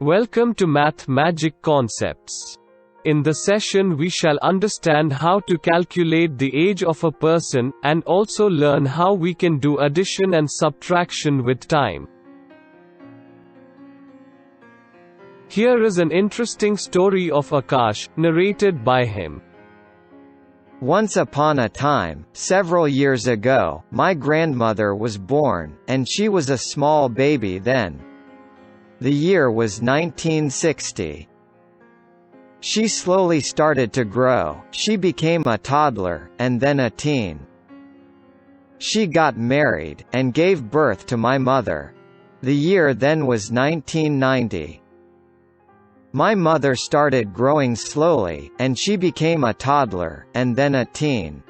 Welcome to Math Magic Concepts. In the session we shall understand how to calculate the age of a person, and also learn how we can do addition and subtraction with time. Here is an interesting story of Akash, narrated by him. Once upon a time, several years ago, my grandmother was born, and she was a small baby then. The year was 1960. She slowly started to grow, she became a toddler, and then a teen. She got married, and gave birth to my mother. The year then was 1990. My mother started growing slowly, and she became a toddler, and then a teen.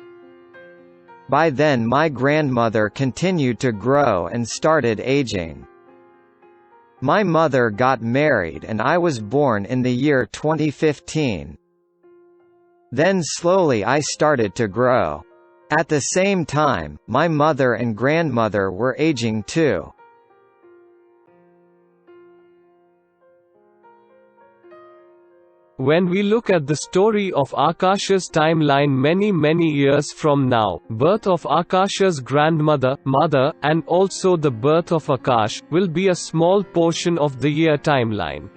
By then my grandmother continued to grow and started aging. My mother got married and I was born in the year 2015. Then slowly I started to grow. At the same time, my mother and grandmother were aging too. When we look at the story of Akash's timeline many years from now, birth of Akash's grandmother, mother, and also the birth of Akash, will be a small portion of the year timeline.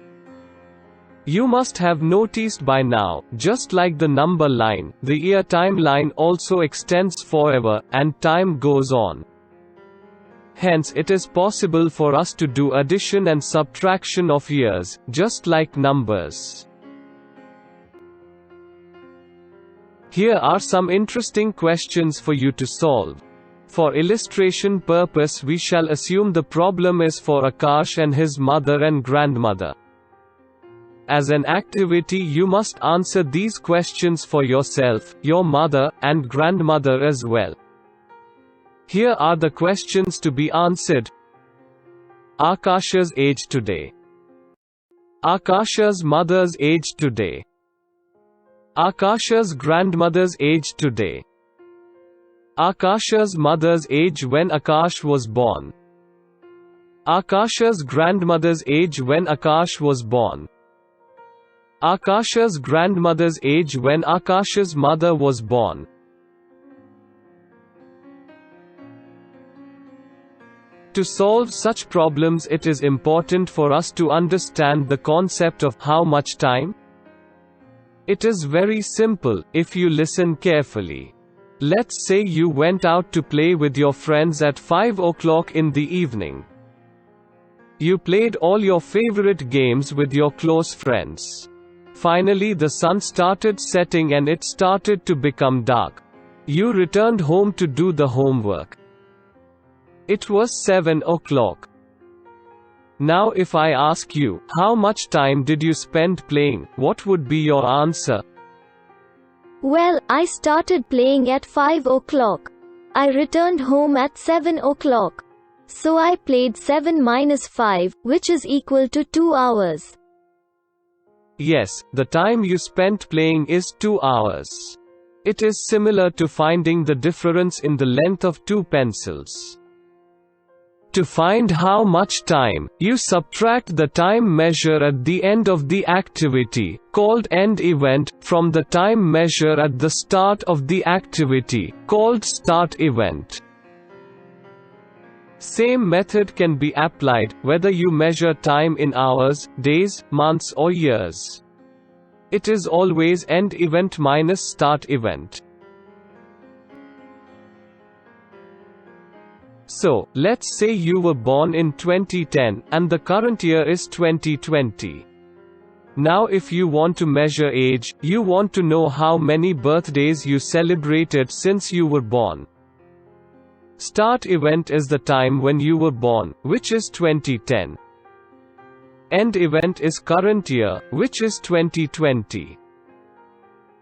You must have noticed by now, just like the number line, the year timeline also extends forever, and time goes on. Hence it is possible for us to do addition and subtraction of years, just like numbers. Here are some interesting questions for you to solve. For illustration purpose we shall assume the problem is for Akash and his mother and grandmother. As an activity you must answer these questions for yourself, your mother, and grandmother as well. Here are the questions to be answered. Akash's age today. Akash's mother's age today. Akash's grandmother's age today. Akash's mother's age when Akash was born. Akash's grandmother's age when Akash was born. Akash's grandmother's age when Akash's mother was born. To solve such problems it is important for us to understand the concept of how much time. It is very simple, if you listen carefully. Let's say you went out to play with your friends at 5 o'clock in the evening. You played all your favorite games with your close friends. Finally the sun started setting and it started to become dark. You returned home to do the homework. It was 7 o'clock. Now if I ask you, how much time did you spend playing, what would be your answer? Well, I started playing at 5 o'clock. I returned home at 7 o'clock. So I played 7 minus 5, which is equal to 2 hours. Yes, the time you spent playing is 2 hours. It is similar to finding the difference in the length of 2 pencils. To find how much time, you subtract the time measure at the end of the activity, called end event, from the time measure at the start of the activity, called start event. Same method can be applied, whether you measure time in hours, days, months or years. It is always end event minus start event. So, let's say you were born in 2010, and the current year is 2020. Now if you want to measure age, you want to know how many birthdays you celebrated since you were born. Start event is the time when you were born, which is 2010. End event is current year, which is 2020.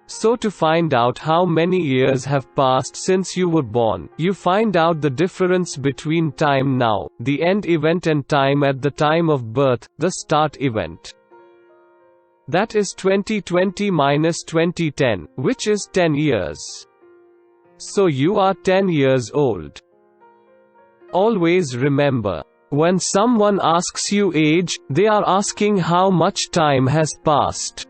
So to find out how many years have passed since you were born, you find out the difference between time now, the end event, and time at the time of birth, the start event. That is 2020 minus 2010, which is 10 years. So you are 10 years old. Always remember, When someone asks you age, they are asking how much time has passed.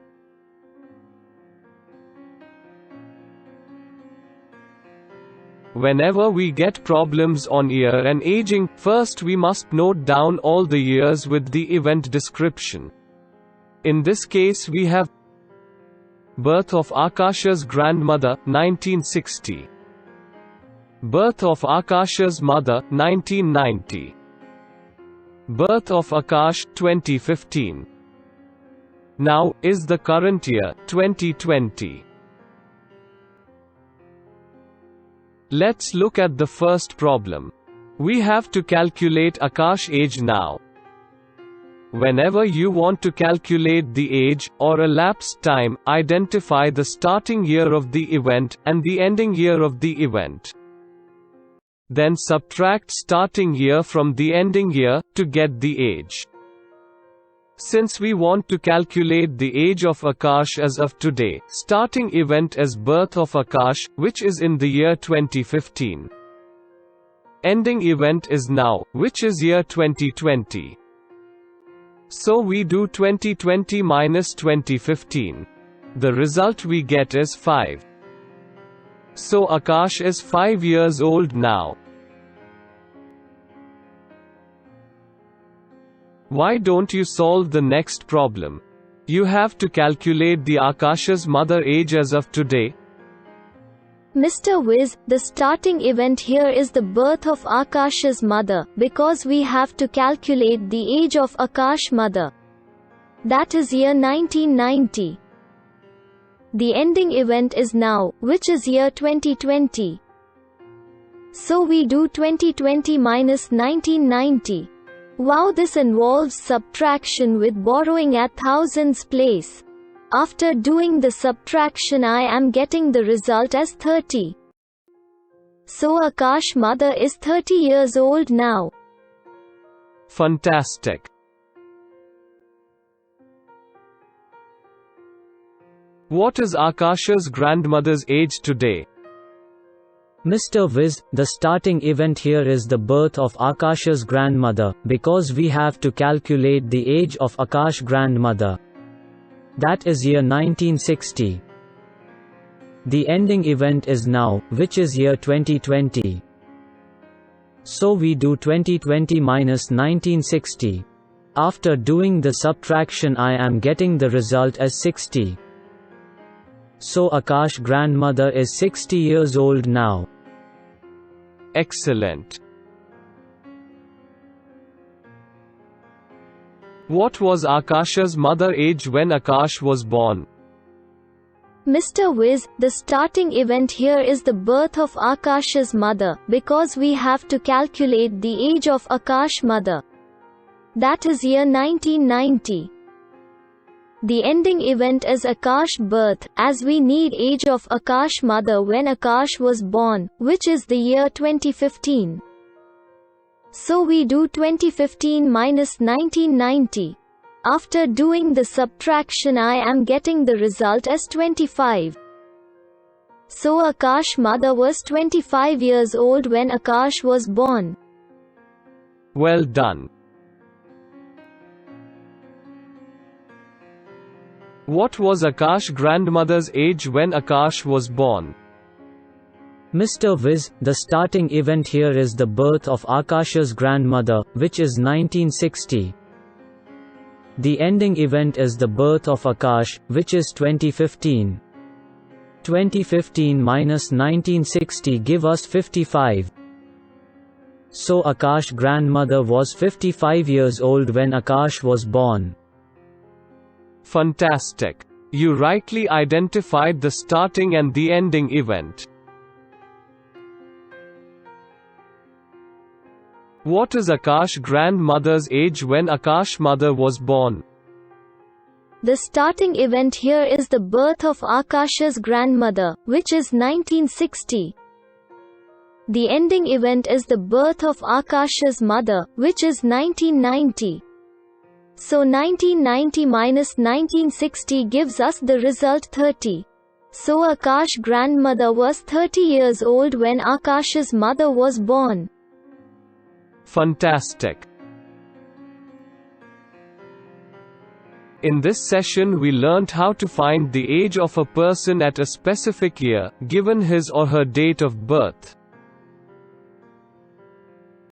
Whenever we get problems on year and aging, first we must note down all the years with the event description. In this case we have birth of Akasha's grandmother, 1960. Birth of Akasha's mother, 1990. Birth of Akash, 2015. Now, is the current year, 2020. Let's look at the first problem. We have to calculate Akash age now. Whenever you want to calculate the age, or elapsed time, identify the starting year of the event, and the ending year of the event. Then subtract starting year from the ending year, to get the age. Since we want to calculate the age of Akash as of today, starting event is birth of Akash, which is in the year 2015. Ending event is now, which is year 2020. So we do 2020 minus 2015. The result we get is 5. So Akash is 5 years old now. Why don't you solve the next problem? You have to calculate the Akasha's mother age as of today. Mr. Wiz, the starting event here is the birth of Akash's mother, because we have to calculate the age of Akash mother. That is year 1990. The ending event is now, which is year 2020. So we do 2020 minus 1990. Wow, this involves subtraction with borrowing at thousands place. After doing the subtraction I am getting the result as 30. So Akash mother is 30 years old now. Fantastic. What is Akasha's grandmother's age today? Mr. Wiz, the starting event here is the birth of Akasha's grandmother, because we have to calculate the age of Akash grandmother. That is year 1960. The ending event is now, which is year 2020. So we do 2020 minus 1960. After doing the subtraction I am getting the result as 60. So Akash grandmother is 60 years old now. Excellent. What was Akasha's mother age when Akash was born? Mr. Wiz, the starting event here is the birth of Akash's mother, because we have to calculate the age of Akash mother. That is year 1990. The ending event is Akash birth, as we need age of Akash mother when Akash was born, which is the year 2015. So we do 2015 minus 1990. After doing the subtraction I am getting the result as 25. So Akash mother was 25 years old when Akash was born. Well done. What was Akash grandmother's age when Akash was born? Mr. Wiz, the starting event here is the birth of Akasha's grandmother, which is 1960. The ending event is the birth of Akash, which is 2015. 2015 minus 1960 give us 55. So Akash grandmother was 55 years old when Akash was born. Fantastic. You rightly identified the starting and the ending event. What is Akash grandmother's age when Akash mother was born? The starting event here is the birth of Akash's grandmother, which is 1960. The ending event is the birth of Akash's mother, which is 1990. So 1990 minus 1960 gives us the result 30. So Akash grandmother was 30 years old when Akash's mother was born. Fantastic. In this session we learnt how to find the age of a person at a specific year, given his or her date of birth.